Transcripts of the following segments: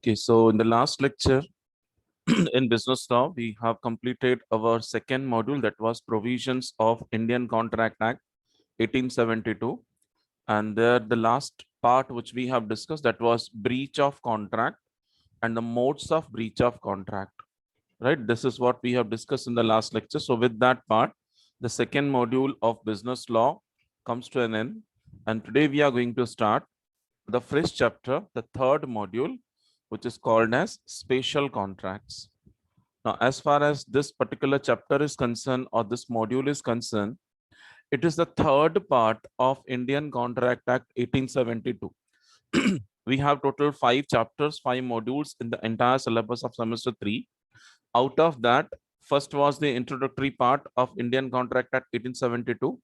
Okay, so in the last lecture in business law, we have completed our second module, that was provisions of Indian Contract Act 1872. And there the last part which we have discussed, that was breach of contract and the modes of breach of contract, right? This is what we have discussed in the last lecture. So with that part, the second module of business law comes to an end. And today we are going to start the fresh chapter, the third module, which is called as spatial contracts. Now, as far as this particular chapter is concerned, or this module is concerned, it is the third part of Indian Contract Act 1872. We have total 5 chapters, 5 modules in the entire syllabus of semester 3. Out of that, first was the introductory part of Indian Contract Act 1872.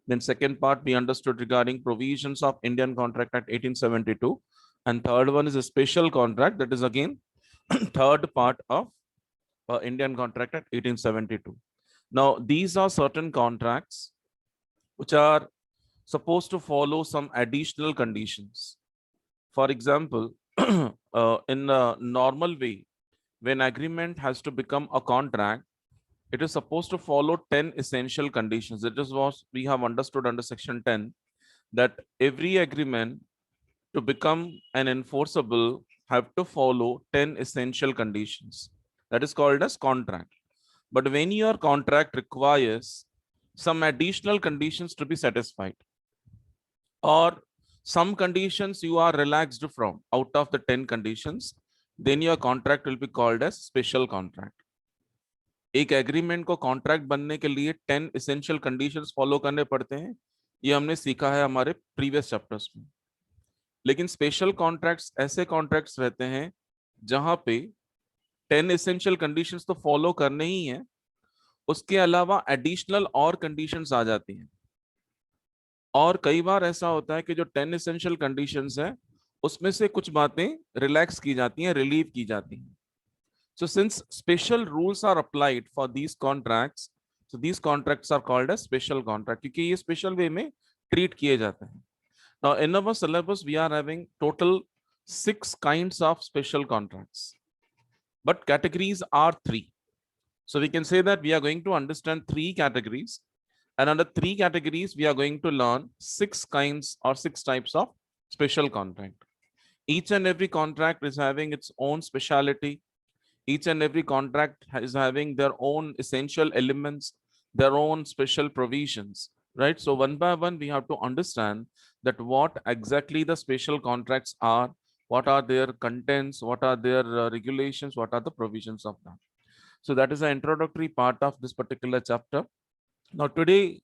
Then second part we understood regarding provisions of Indian Contract Act 1872. And third one is a special contract, that is again third part of Indian Contract Act 1872. Now, these are certain contracts which are supposed to follow some additional conditions. For example, in a normal way, when agreement has to become a contract, it is supposed to follow 10 essential conditions. It is what we have understood under section 10, that every agreement to become an enforceable have to follow 10 essential conditions. That is called as contract. But when your contract requires some additional conditions to be satisfied, or some conditions you are relaxed from out of the 10 conditions, then your contract will be called as special contract. एक agreement को contract बनने के लिए 10 essential conditions follow करने पड़ते हैं, ये हमने सीखा है हमारे प्रीवियस चैप्टर्स में. लेकिन स्पेशल कॉन्ट्रैक्ट्स ऐसे कॉन्ट्रैक्ट्स रहते हैं जहां पे 10 एसेंशियल कंडीशंस तो फॉलो करने ही है, उसके अलावा एडिशनल और कंडीशंस आ जाती हैं. और कई बार ऐसा होता है कि जो 10 एसेंशियल कंडीशंस है उसमें से कुछ बातें रिलैक्स की जाती हैं, रिलीव की जाती हैं. So since special rules are applied for these contracts, so these contracts are called as special contract, क्योंकि ये special way में treat किए जाते हैं. Now in our syllabus we are having total 6 kinds of special contracts, but categories are 3. So we can say that we are going to understand 3 categories, and under 3 categories we are going to learn 6 kinds or 6 types of special contract. Each and every contract is having its own speciality. Each and every contract is having their own essential elements, their own special provisions, right? So one by one, we have to understand that what exactly the special contracts are, what are their contents, what are their regulations, what are the provisions of that. So that is the introductory part of this particular chapter. Now today,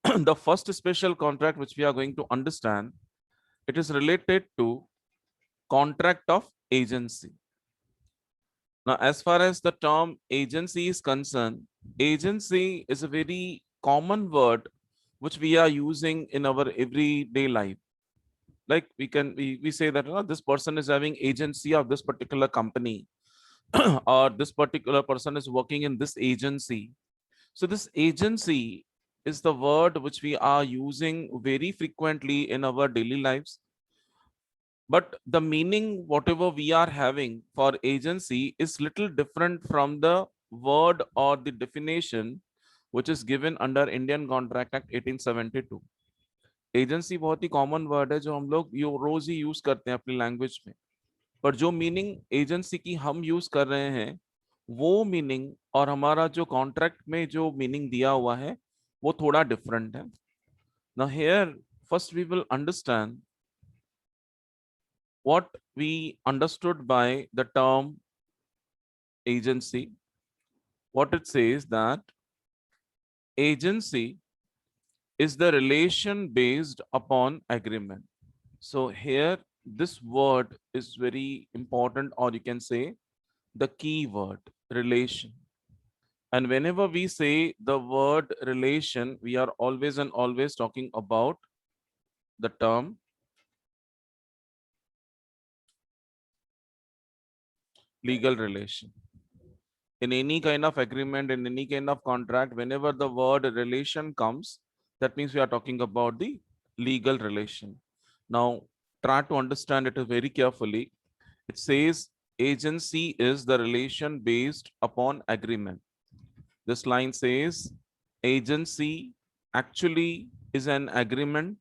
the first special contract which we are going to understand, it is related to contract of agency. Now, as far as the term agency is concerned, agency is a very common word which we are using in our everyday life. Like we say that this person is having agency of this particular company, or this particular person is working in this agency. So this agency is the word which we are using very frequently in our daily lives. But the meaning whatever we are having for agency is little different from the word or the definition which is given under Indian Contract Act 1872. Agency बहुत ही common word है जो हम लोग रोज ही use करते हैं अपनी language में, पर जो मीनिंग एजेंसी की हम यूज कर रहे हैं वो मीनिंग और हमारा जो कॉन्ट्रैक्ट में जो मीनिंग दिया हुआ है वो थोड़ा डिफरेंट है. Now here first we will understand what we understood by the term agency. What it says that agency is the relation based upon agreement. So here this word is very important, or you can say the key word, relation. And whenever we say the word relation, we are always and always talking about the term legal relation. In any kind of agreement, in any kind of contract, whenever the word relation comes, that means we are talking about the legal relation. Now, try to understand it very carefully. It says agency is the relation based upon agreement. This line says agency actually is an agreement,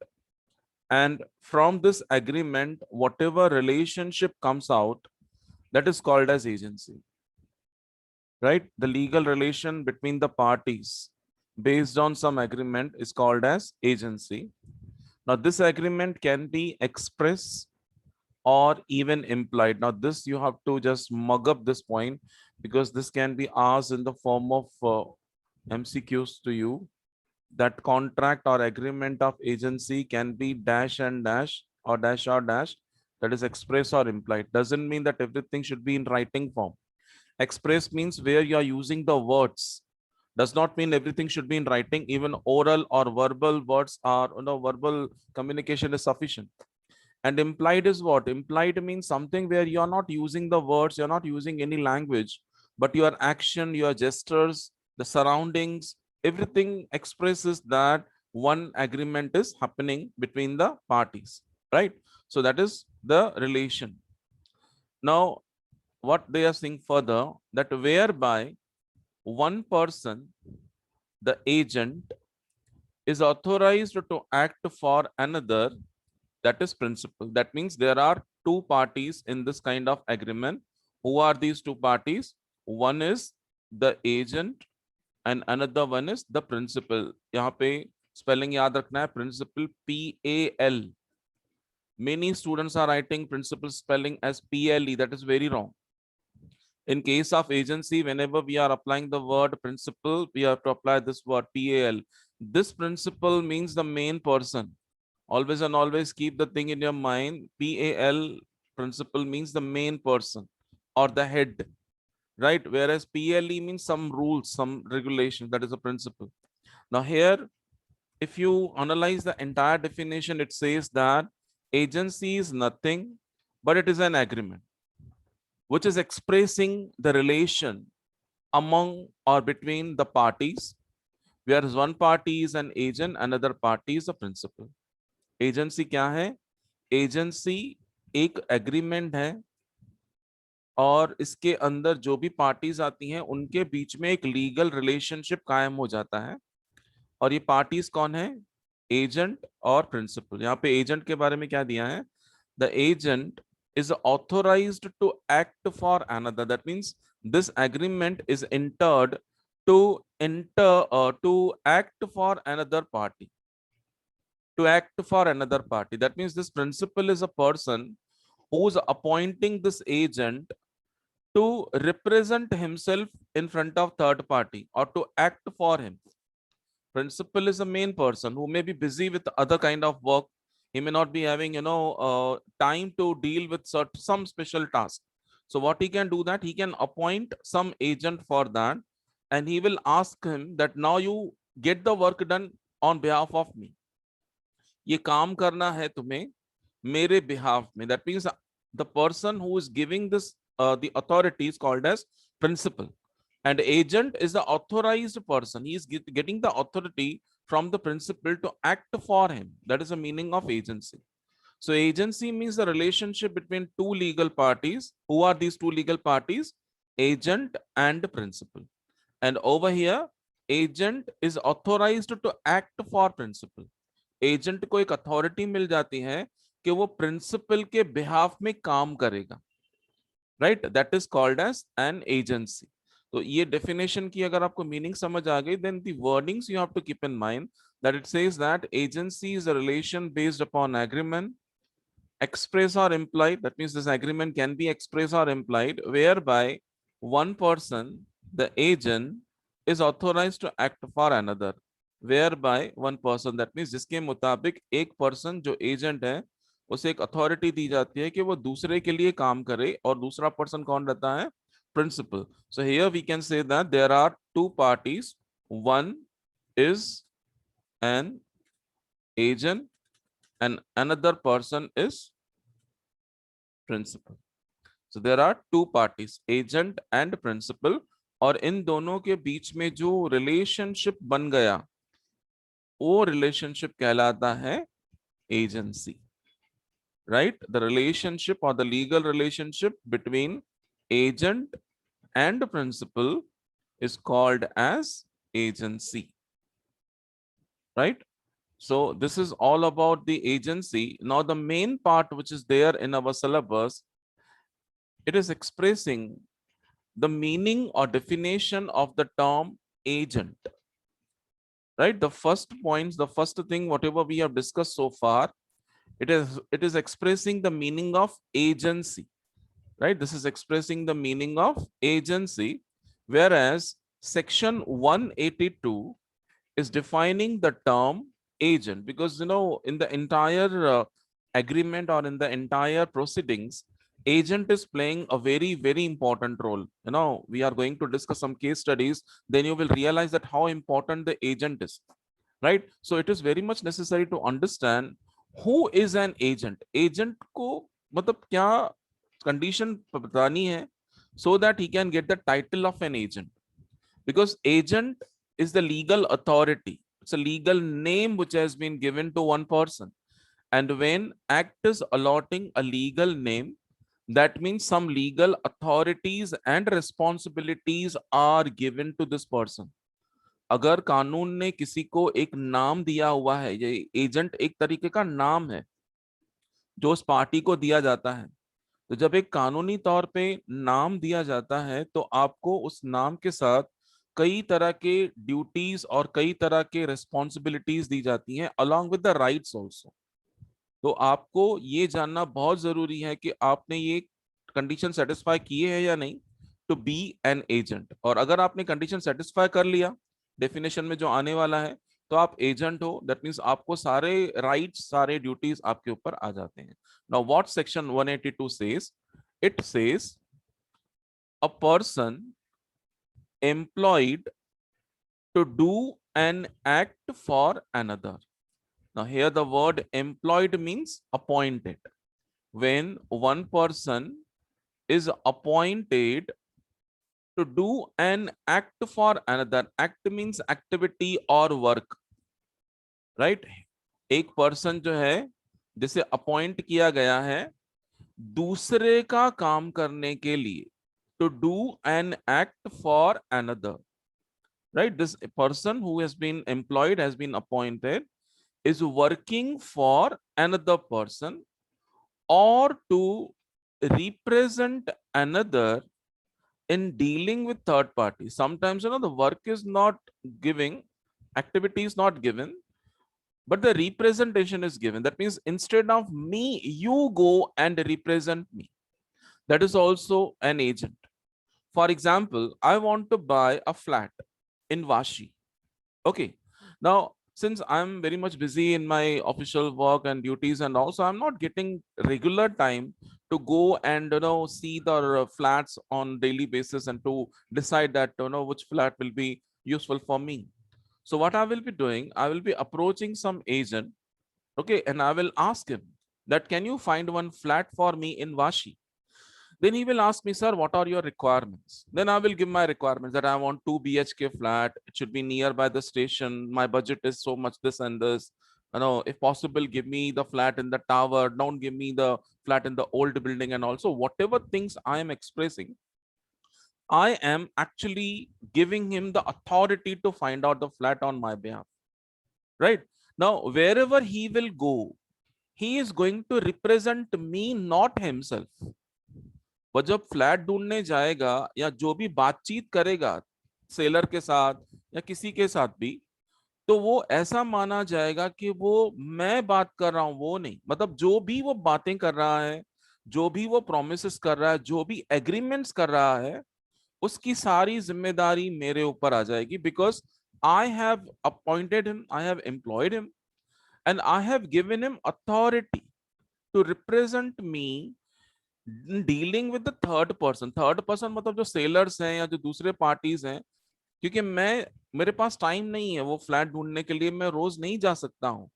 and from this agreement, whatever relationship comes out, that is called as agency, right? The legal relation between the parties based on some agreement is called as agency. Now, this agreement can be express or even implied. Now, this you have to just mug up this point because this can be asked in the form of MCQs to you. That contract or agreement of agency can be dash and dash or dash or dash, that is express or implied. Doesn't mean that everything should be in writing form. Express means where you are using the words. Does not mean everything should be in writing. Even oral or verbal words are, verbal communication is sufficient. And implied is what? Implied means something where you're not using the words, you're not using any language, but your action, your gestures, the surroundings, everything expresses that one agreement is happening between the parties, right? So that is the relation. Now, what they are saying further, that whereby one person, the agent, is authorized to act for another, that is principle. That means there are two parties in this kind of agreement. Who are these two parties? One is the agent and another one is the principal. यहाँ पे spelling याद रखना है, principal PAL. Many students are writing principal spelling as PLE. That is very wrong. In case of agency, whenever we are applying the word principal, we have to apply this word PAL. This principal means the main person. Always and always keep the thing in your mind. PAL, principal, means the main person or the head, right? Whereas PLE means some rules, some regulations, that is a principle. Now here, if you analyze the entire definition, it says that agency is nothing, but it is an agreement which is expressing the relation among or between the parties, whereas one party is an agent, another party is a principal. Agency क्या है? Agency एक agreement है और इसके अंदर जो भी parties आती हैं उनके बीच में एक लीगल रिलेशनशिप कायम हो जाता है। और ये पार्टीज कौन है? एजेंट और प्रिंसिपल। यहाँ पे एजेंट के बारे में क्या दिया है? The agent is authorized to act for another. That means this agreement is entered to act for another party. To act for another party. That means this principal is a person who's appointing this agent to represent himself in front of third party or to act for him. Principal is a main person who may be busy with other kind of work. He may not be having, time to deal with some special task. So what he can do, that he can appoint some agent for that, and he will ask him that now you get the work done on behalf of me. ये काम करना है तुम्हें मेरे behalf में. That means the person who is giving this the authority is called as principal, and agent is the authorized person. He is getting the authority from the principal to act for him. That is the meaning of agency. So agency means the relationship between two legal parties. Who are these two legal parties? Agent and principal. And over here, agent is authorized to act for principal. Agent को एक authority मिल जाती है कि वो principal के behalf में काम करेगा, right? That is called as an agency. तो ये डेफिनेशन की अगर आपको मीनिंग समझ आ गई, then the wordings you have to keep in mind that it says that agency is a relation based upon agreement, express or implied. That means this agreement can be express or implied, whereby one person, the agent, is authorized to act for another. Whereby one person, that means जिसके मुताबिक एक person जो agent है उसे एक authority दी जाती है कि वो दूसरे के लिए काम करे, और दूसरा person कौन रहता है? Principal. So here we can say that there are two parties. One is an agent and another person is principal. So there are two parties, agent and principal, और इन दोनों के बीच में जो रिलेशनशिप बन गया वो रिलेशनशिप कहलाता है agency, right? The relationship or the legal relationship between agent and principal is called as agency, right? So this is all about the agency. Now the main part which is there in our syllabus, it is expressing the meaning or definition of the term agent, right? The first points, the first thing, whatever we have discussed so far, it is expressing the meaning of agency, right? This is expressing the meaning of agency, whereas section 182 is defining the term agent, because in the entire agreement or in the entire proceedings, agent is playing a very very important role. We are going to discuss some case studies, then you will realize that how important the agent is, right? So it is very much necessary to understand who is an agent. Agent को मतलब क्या condition बतानी है, so that he can get the title of an agent, because agent is the legal authority. It's a legal name which has been given to one person, and when act is allotting a legal name, that means some legal authorities and responsibilities are given to this person. अगर कानून ने किसी को एक नाम दिया हुआ है, ये एजेंट एक तरीके का नाम है जो उस पार्टी को दिया जाता है, तो जब एक कानूनी तौर पे नाम दिया जाता है तो आपको उस नाम के साथ कई तरह के ड्यूटीज और कई तरह के रिस्पॉन्सिबिलिटीज दी जाती हैं, along with the rights also. तो आपको ये जानना बहुत जरूरी है कि आपने ये कंडीशन सेटिस्फाई किए हैं या नहीं टू बी एन एजेंट। और अगर आपने कंडीशन सेटिस्फाई कर लिया डेफिनेशन में जो आने वाला है, तो आप एजेंट हो। दैट मीन्स आपको सारे राइट्स सारे ड्यूटीज आपके ऊपर आ जाते हैं। Now what section 182 says? It says a person employed to do an act for another. Now here the word employed means appointed. When one person is appointed to do an act for another, act means activity or work, right? एक person जो है जिसे appoint किया गया है दूसरे का काम करने के लिए, to do an act for another, right? This person who has been employed, has been appointed, is working for another person or to represent another in dealing with third parties. Sometimes the work is not giving, activity is not given, but the representation is given. That means instead of me, you go and represent me. That is also an agent. For example, I want to buy a flat in Vashi. Okay. Now, since I'm very much busy in my official work and duties, and also I'm not getting regular time to go and see the flats on daily basis and to decide that which flat will be useful for me. So what I will be doing, I will be approaching some agent, okay, and I will ask him that can you find one flat for me in Vashi? Then he will ask me, sir, what are your requirements? Then I will give my requirements that I want 2 BHK flat. It should be nearby the station. My budget is so much this and this. If possible, give me the flat in the tower. Don't give me the flat in the old building. And also whatever things I am expressing, I am actually giving him the authority to find out the flat on my behalf, right? Now, wherever he will go, he is going to represent me, not himself. वो जब flat ढूंढने जाएगा या जो भी बातचीत करेगा seller के साथ या किसी के साथ भी, तो वो ऐसा माना जाएगा कि वो मैं बात कर रहा हूं, वो नहीं। मतलब जो भी वो बातें कर रहा है, जो भी वो प्रोमिसेस कर रहा है, जो भी एग्रीमेंट्स कर रहा है, उसकी सारी जिम्मेदारी मेरे ऊपर आ जाएगी, because I have appointed him, I have employed him and I have given him authority to represent me dealing with the third person. Third person मतलब जो सेलर्स हैं या जो दूसरे पार्टीज हैं, क्योंकि मेरे पास टाइम नहीं है वो फ्लैट ढूंढने के लिए, मैं रोज नहीं जा सकता हूँ,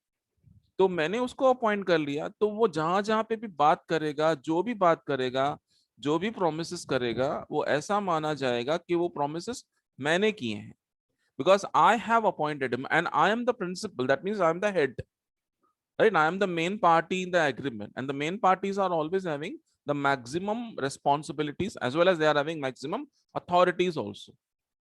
तो मैंने उसको अपॉइंट कर लिया। तो वो जहां जहां पे भी बात करेगा, जो भी बात करेगा, जो भी प्रोमिस करेगा, वो ऐसा माना जाएगा कि वो प्रोमिस मैंने किए हैं, because I have appointed him and I am the principal. That means I am the head, right? I am the main party in the agreement, and the main parties are always having the maximum responsibilities as well as they are having maximum authorities also.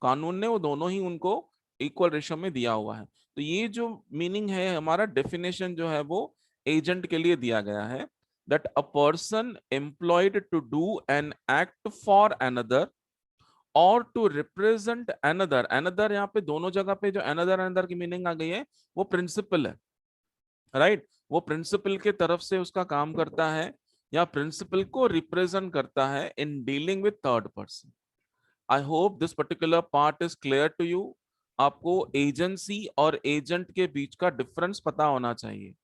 कानून ने वो दोनों ही उनको equal ratio में दिया हुआ है। तो ये जो मीनिंग है हमारा डेफिनेशन जो है वो एजेंट के लिए दिया गया है, that a person employed to do an act for another or to represent another. another यहाँ पे दोनों जगह पे जो another की मीनिंग आ गई है वो प्रिंसिपल है, राइट? वो प्रिंसिपल के तरफ से उसका काम करता है या प्रिंसिपल को रिप्रेजेंट करता है in dealing with third person. I hope this particular part is clear to you. आपको एजेंसी और एजेंट के बीच का डिफरेंस पता होना चाहिए।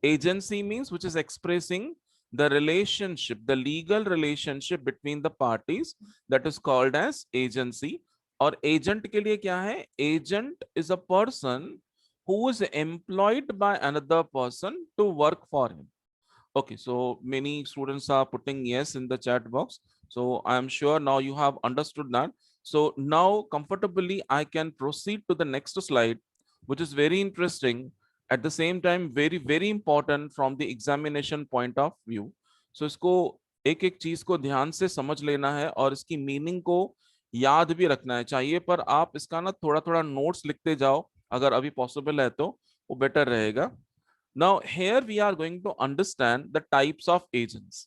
Agency means which is expressing the relationship, the legal relationship between the parties, that is called as agency। और agent के लिए क्या है? agent is a person who is employed by another person to work for him। Okay, so many students are putting yes in the chat box, so I am sure now you have understood that। So now comfortably I can proceed to the next slide, which is very interesting, at the same time very important from the examination point of view। So इसको एक एक चीज को ध्यान से समझ लेना है और इसकी मीनिंग को याद भी रखना है चाहिए, पर आप इसका ना थोड़ा थोड़ा नोट्स लिखते जाओ अगर अभी पॉसिबल है तो वो बेटर रहेगा। Now here we are going to understand the types of agents।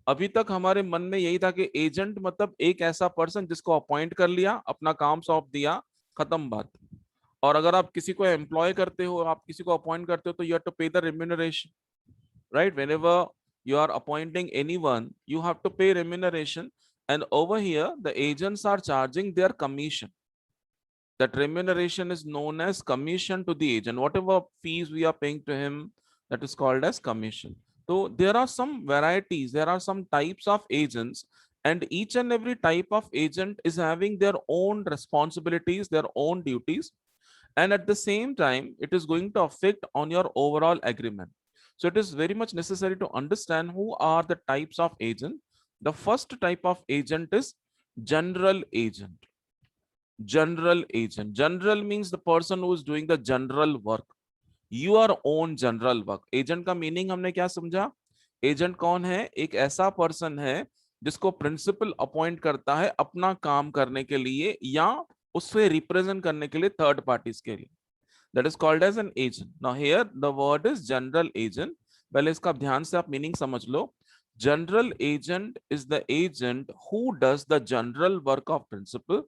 अभी तक हमारे मन में यही था कि एजेंट मतलब एक ऐसा पर्सन जिसको अपॉइंट कर लिया, अपना काम सौंप दिया, खत्म बात। और अगर आप किसी को एम्प्लॉय करते हो, आप किसी को अपॉइंट करते हो तो यू हैव टू पे the remuneration, right? Whenever you are appointing anyone, you have to pay remuneration, and over here the agents are charging their commission। That remuneration is known as commission to the agent, whatever fees we are paying to him, that is called as commission। So there are some varieties, there are some types of agents, and each and every type of agent is having their own responsibilities, their own duties, and at the same time it is going to affect on your overall agreement। So it is very much necessary to understand who are the types of agent। The first type of agent is general agent। general agent, general means the person who is doing the general work, your own general work। agent का meaning हमने क्या समझा? Agent कौन है? एक ऐसा person है जिसको प्रिंसिपल अपॉइंट करता है अपना काम करने के लिए या उससे रिप्रेजेंट करने के लिए थर्ड पार्टीज के लिए, that is called as an agent। now here the word is general agent। पहले इसका ध्यान से आप मीनिंग समझ लो। general agent is the agent who does the general work of principal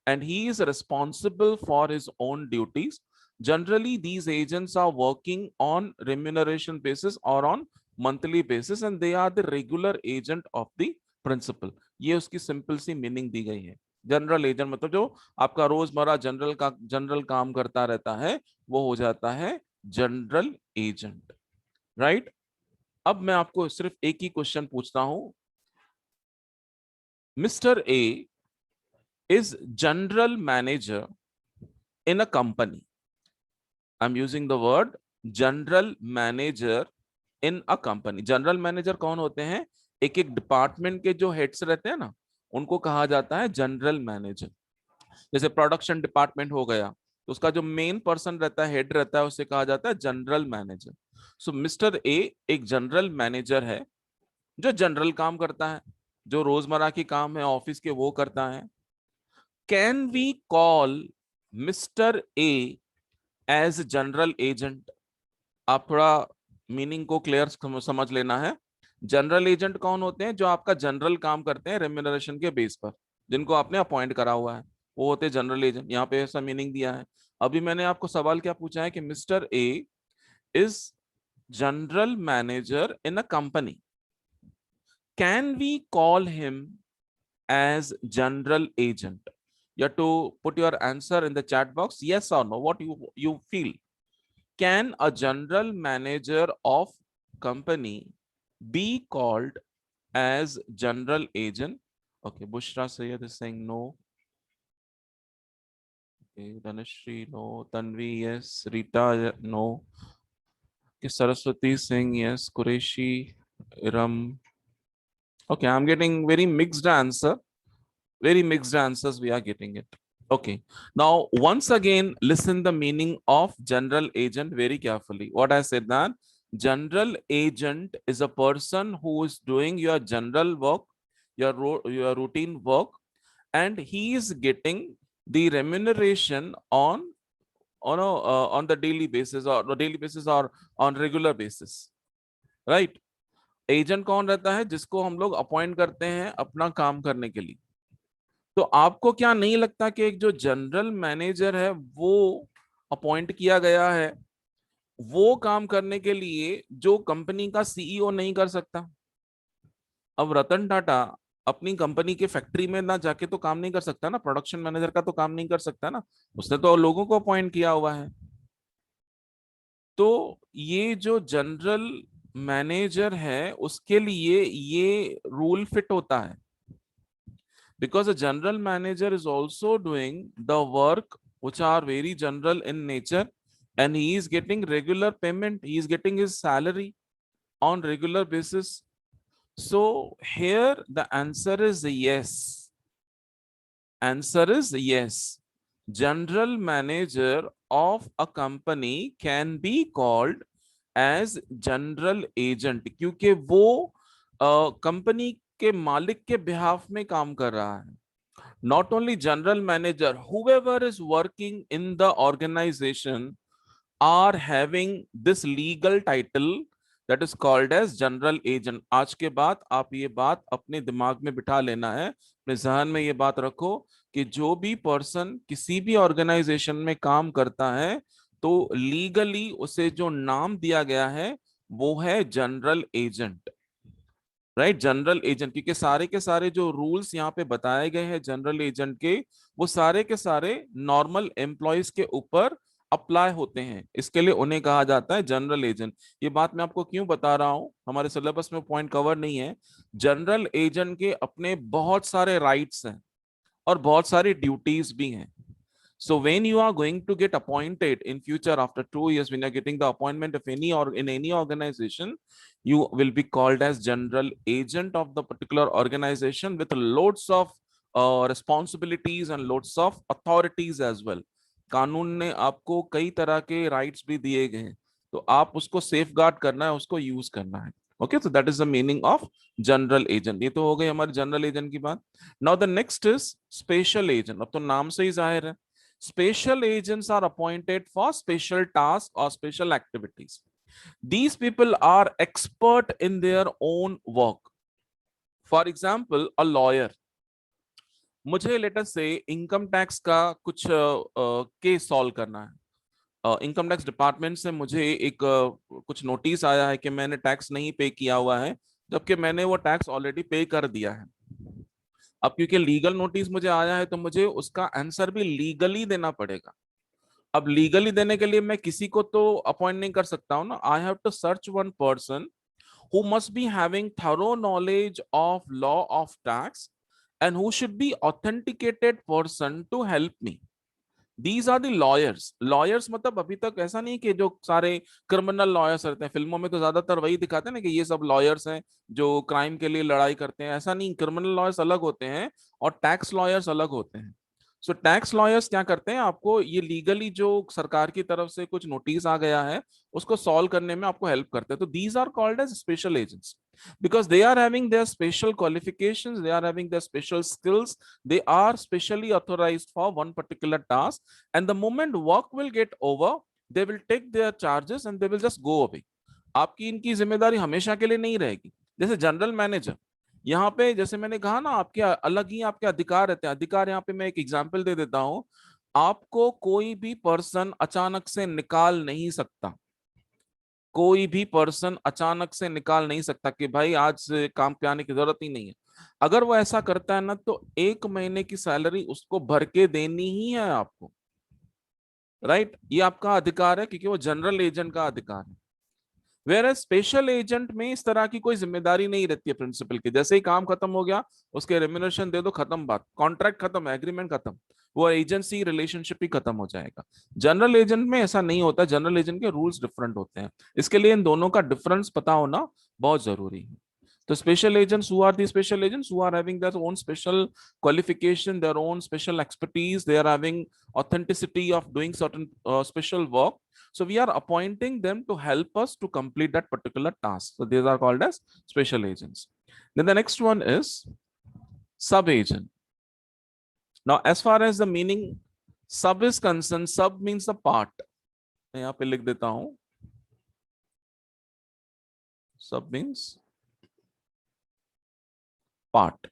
and he is responsible for his own duties। generally these agents are working on remuneration basis or on monthly basis and they are the regular agent of the principal। ये उसकी simple सी meaning दी गई है। General agent मतलब जो आपका रोजमर्रा general काम करता रहता है वो हो जाता है जनरल एजेंट, राइट? अब मैं आपको सिर्फ एक ही क्वेश्चन पूछता हूं। Mister A is general manager in a company. I am using the word general manager in a company. General manager कौन होते हैं? एक एक डिपार्टमेंट के जो हेड्स रहते हैं ना उनको कहा जाता है जनरल मैनेजर। जैसे प्रोडक्शन डिपार्टमेंट हो गया तो उसका जो मेन पर्सन रहता है, हेड रहता है, उसे कहा जाता है general manager. So mister A एक जनरल मैनेजर है जो जनरल काम करता है, जो रोजमर्रा की काम है ऑफिस के वो करता है। Can we call mister A as general agent? आप थोड़ा मीनिंग को क्लियर समझ लेना है। जनरल एजेंट कौन होते हैं? जो आपका जनरल काम करते हैं रेम्यूनरेशन के बेस पर, जिनको आपने अपॉइंट करा हुआ है, वो होते हैं जनरल एजेंट। यहाँ पे ऐसा मीनिंग दिया है। अभी मैंने आपको सवाल क्या पूछा है कि mister A is general manager in a company, can we call him as general agent? You have to put your answer in the chat box, yes or no, what you feel। Can a general manager of company be called as general agent? Okay, Bushra Sayyed is saying no. Okay, Dhanashri no, Tanvi yes, Rita no, okay, Saraswati is saying yes, Qureshi, Iram। Okay, I'm getting very mixed answer, very mixed answers we are getting it। Okay, now once again listen the meaning of general agent very carefully। What I said that General agent is a person who is doing your general work, your routine work, and he is getting the remuneration on the daily basis or on regular basis, right? Agent कौन रहता है? जिसको हम लोग appoint करते हैं अपना काम करने के लिए। तो आपको क्या नहीं लगता कि एक जो जनरल मैनेजर है वो अपॉइंट किया गया है वो काम करने के लिए जो कंपनी का सीईओ नहीं कर सकता? अब रतन टाटा अपनी कंपनी के फैक्ट्री में ना जाके तो काम नहीं कर सकता ना, प्रोडक्शन मैनेजर का तो काम नहीं कर सकता ना, उसने तो लोगों को अपॉइंट किया हुआ है। तो ये जो जनरल मैनेजर है उसके लिए ये रूल फिट होता है, because a general manager is also doing the work which are very general in nature, and he is getting regular payment, he is getting his salary on regular basis. So here the answer is yes. Answer is yes. General manager of a company can be called as general agent, क्योंकि वो company के मालिक के behalf में काम कर रहा है। Not only general manager, whoever is working in the organization are having this legal title that is called as general agent. आज के बाद आप ये बात अपने दिमाग में बिठा लेना है, अपने जहन में ये बात रखो कि जो भी पर्सन किसी भी ऑर्गेनाइजेशन में काम करता है तो लीगली उसे जो नाम दिया गया है वो है general agent, right? General agent, क्योंकि सारे के सारे जो रूल्स यहाँ पे बताए गए हैं जनरल एजेंट के, वो सारे के सारे नॉर्मल एम्प्लॉयज के ऊपर अप्लाई होते हैं, इसके लिए उन्हें कहा जाता है जनरल एजेंट। ये बात मैं आपको क्यों बता रहा हूँ, हमारे सिलेबस में पॉइंट कवर नहीं है। जनरल एजेंट के अपने बहुत सारे राइट्स हैं और बहुत सारी ड्यूटीज भी हैं। So when you are going to get appointed in future after 2 years, when you're getting the appointment of any or in any organization, you will be called as general agent of the particular organization with loads of responsibilities and loads of authorities as well. कानून ने आपको कई तरह के rights भी दिए गए हैं, तो आप उसको सेफ गार्ड करना है, उसको यूज करना है। Okay, so that is the meaning of general agent. ये तो हो गई हमारी जनरल एजेंट की बात। Now the next is special agent. अब तो नाम से ही जाहिर है, special agents are appointed for special tasks or special activities. These people are expert in their own work. For example, a lawyer, मुझे लेटर से इनकम टैक्स का कुछ केस सॉल्व करना है। इनकम टैक्स डिपार्टमेंट से मुझे एक कुछ नोटिस आया है कि मैंने टैक्स नहीं पे किया हुआ है, जबकि मैंने वो टैक्स ऑलरेडी पे कर दिया है। अब क्योंकि लीगल नोटिस मुझे आया है तो मुझे उसका आंसर भी लीगली देना पड़ेगा। अब लीगली देने के लिए मैं किसी को तो अपॉइंट नहीं कर सकता हूं ना, I have to search one person who must be having thorough knowledge of law of tax and who should be authenticated person to help me. These are the lawyers. Lawyers मतलब अभी तक ऐसा नहीं कि जो सारे क्रिमिनल लॉयर्स रहते हैं, फिल्मों में तो ज्यादातर वही दिखाते हैं ना कि ये सब लॉयर्स हैं जो क्राइम के लिए लड़ाई करते हैं। ऐसा नहीं, क्रिमिनल लॉयर्स अलग होते हैं और टैक्स लॉयर्स अलग होते हैं। सो टैक्स लॉयर्स क्या करते हैं, आपको ये लीगली जो सरकार की तरफ से कुछ नोटिस आ गया है उसको सॉल्व करने में आपको हेल्प करते हैं। तो these are called as special agents because they are having their special qualifications, they are having their special skills, they are specially authorized for one particular task, and the moment work will get over, they will take their charges and they will just go away. आपकी इनकी जिम्मेदारी हमेशा के लिए नहीं रहेगी। जैसे general manager, यहाँ पे जैसे मैंने कहा ना, आपके अलग ही आपके अधिकार रहते हैं। अधिकार यहाँ पे मैं एक एग्जांपल दे देता हूँ, आपको कोई भी पर्सन अचानक से निकाल नहीं सकता। कोई भी पर्सन अचानक से निकाल नहीं सकता कि भाई आज से काम पे आने की जरूरत ही नहीं है। अगर वो ऐसा करता है ना तो 1 महीने की सैलरी उसको भर के देनी ही है आपको, राइट? ये आपका अधिकार है क्योंकि वो जनरल एजेंट का अधिकार है। वेयर स्पेशल एजेंट में इस तरह की कोई जिम्मेदारी नहीं रहती है प्रिंसिपल की। जैसे ही काम खत्म हो गया उसके रेम्यूनरेशन दे दो, खत्म बात, कॉन्ट्रैक्ट खत्म, एग्रीमेंट खत्म, वो एजेंसी रिलेशनशिप ही खत्म हो जाएगा। जनरल एजेंट में ऐसा नहीं होता, जनरल एजेंट के रूल्स डिफरेंट होते हैं, इसके लिए इन दोनों का डिफरेंस पता होना बहुत जरूरी है। The special agents, who are the special agents? Who are having their own special qualification, their own special expertise. They are having authenticity of doing certain special work. So we are appointing them to help us to complete that particular task. So these are called as special agents. Then the next one is sub agent. Now, as far as the meaning sub is concerned, sub means a part. मैं यहाँ पे लिख देता हूं. Sub means part.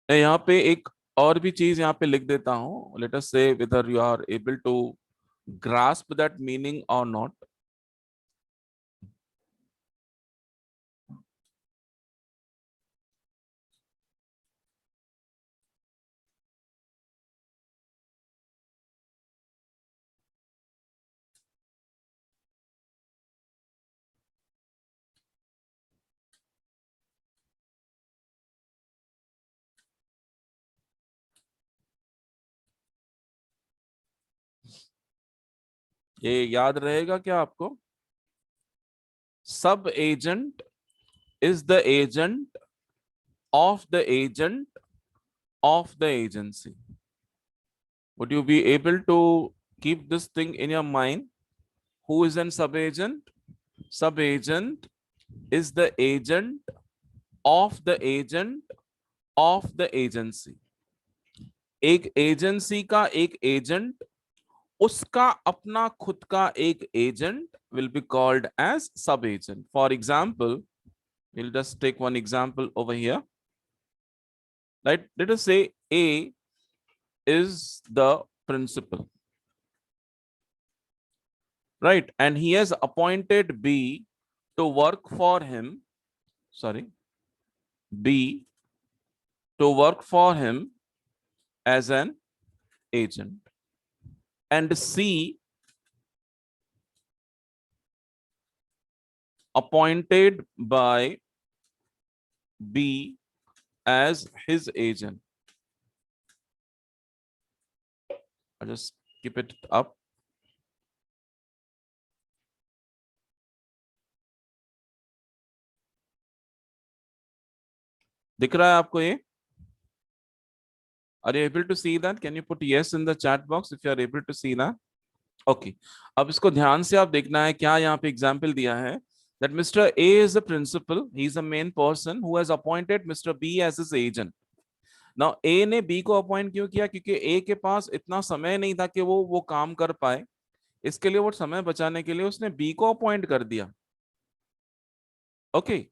मैं यहाँ पे एक और भी चीज यहाँ पे लिख देता हूं. Let us say whether you are able to grasp that meaning or not. ये याद रहेगा क्या आपको? सब agent is the agent of the agent of the agency. Would you be able to keep this thing in your mind? Who is an sub-agent? Sub-agent is the agent of the agent of the agency. एक agency का एक agent, उसका अपना खुद का एक agent will be called as sub-agent. For example, we'll just take one example over here. Right? Let us say A is the principal. Right? And he has appointed B to work for him. Sorry. B to work for him as an agent. And C appointed by B as his agent. I'll just keep it up. दिख रहा है आपको ये? Are you able to see that? Can you put yes in the chat box if you are able to see that? Okay. अब इसको ध्यान से आप देखना है. क्या यहाँ पे एग्जाम्पल दिया है? That Mr. A is the principal. He is the main person who has appointed Mr. B as his agent. Now A ने B को अपॉइंट क्यों किया? क्योंकि A के पास इतना समय नहीं था कि वो काम कर पाए. इसके लिए वो समय बचाने के लिए उसने B को अपॉइंट कर दिया. Okay.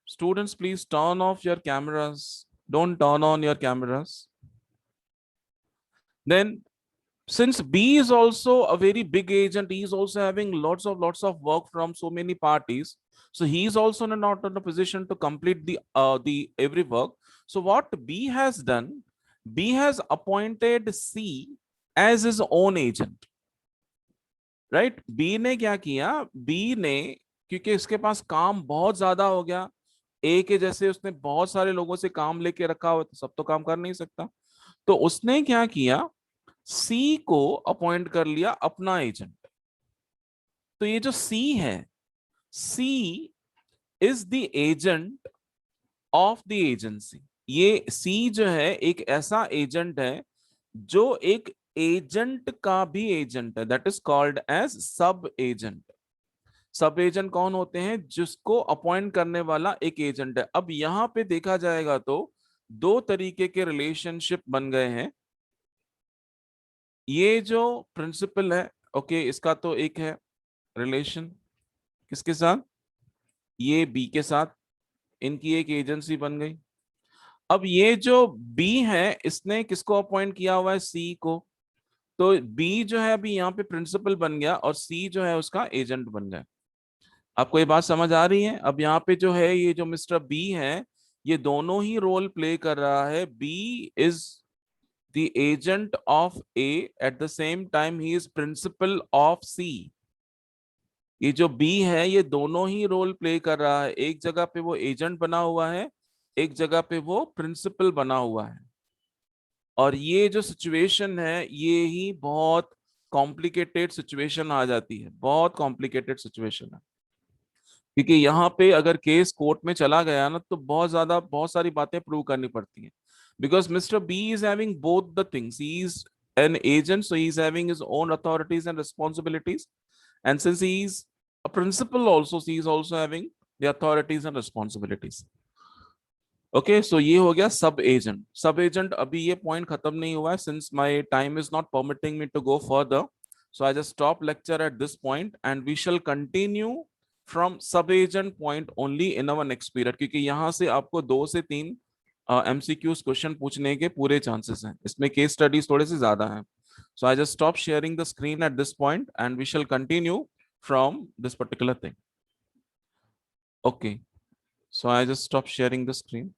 Students, please turn off your cameras. Don't turn on your cameras. Then, since B is also a very big agent, he is also having lots of work from so many parties. So he is also not in a position to complete the every work. So what B has done, B has appointed C as his own agent. Right? B ने क्या किया? B ने, क्योंकि इसके पास काम बहुत ज्यादा हो गया, ए के जैसे उसने बहुत सारे लोगों से काम लेके रखा हुआ, तो सब तो काम कर नहीं सकता. तो उसने क्या किया? सी को अपॉइंट कर लिया अपना एजेंट. तो ये जो सी है, C is the agent of the agency. ये सी जो है एक ऐसा एजेंट है जो एक एजेंट का भी एजेंट है. दैट इज कॉल्ड एज सब एजेंट. सब एजेंट कौन होते हैं? जिसको अपॉइंट करने वाला एक एजेंट है. अब यहां पे देखा जाएगा तो दो तरीके के रिलेशनशिप बन गए हैं. ये जो प्रिंसिपल है, ओके, इसका तो एक है रिलेशन. किसके साथ? ये बी के साथ. इनकी एक एजेंसी बन गई. अब ये जो बी है, इसने किसको अपॉइंट किया हुआ है? सी को. तो बी जो है अभी यहाँ पे प्रिंसिपल बन गया और सी जो है उसका एजेंट बन गया. आपको ये बात समझ आ रही है? अब यहाँ पे जो है ये जो मिस्टर बी है, ये दोनों ही रोल प्ले कर रहा है. B is the agent of A, at the same time he is principal of C. ये जो बी है ये दोनों ही रोल प्ले कर रहा है. एक जगह पे वो एजेंट बना हुआ है, एक जगह पे वो प्रिंसिपल बना हुआ है. और ये जो सिचुएशन है ये ही बहुत कॉम्प्लिकेटेड सिचुएशन आ जाती है. बहुत कॉम्प्लिकेटेड सिचुएशन है. क्योंकि यहाँ पे अगर केस कोर्ट में चला गया ना तो बहुत सारी बातें प्रूव करनी पड़ती हैं, because mister B is having both the things, he is an agent, so he's having his own authorities and responsibilities, and since he is a principal also, he is also having the authorities and responsibilities. Okay, so ये हो गया सब agent. सब agent अभी ये point खत्म नहीं हुआ है, since my time is not permitting me to go further, so I just stop lecture at this point and we shall continue from sub agent point only in our next period, क्योंकि यहाँ से आपको 2 से 3 MCQs question पूछने के पूरे chances हैं, इसमें केस स्टडीज थोड़े से ज्यादा हैं। So I just stop sharing the screen at this point and we shall continue from this particular thing. Okay, so I just stop sharing the screen.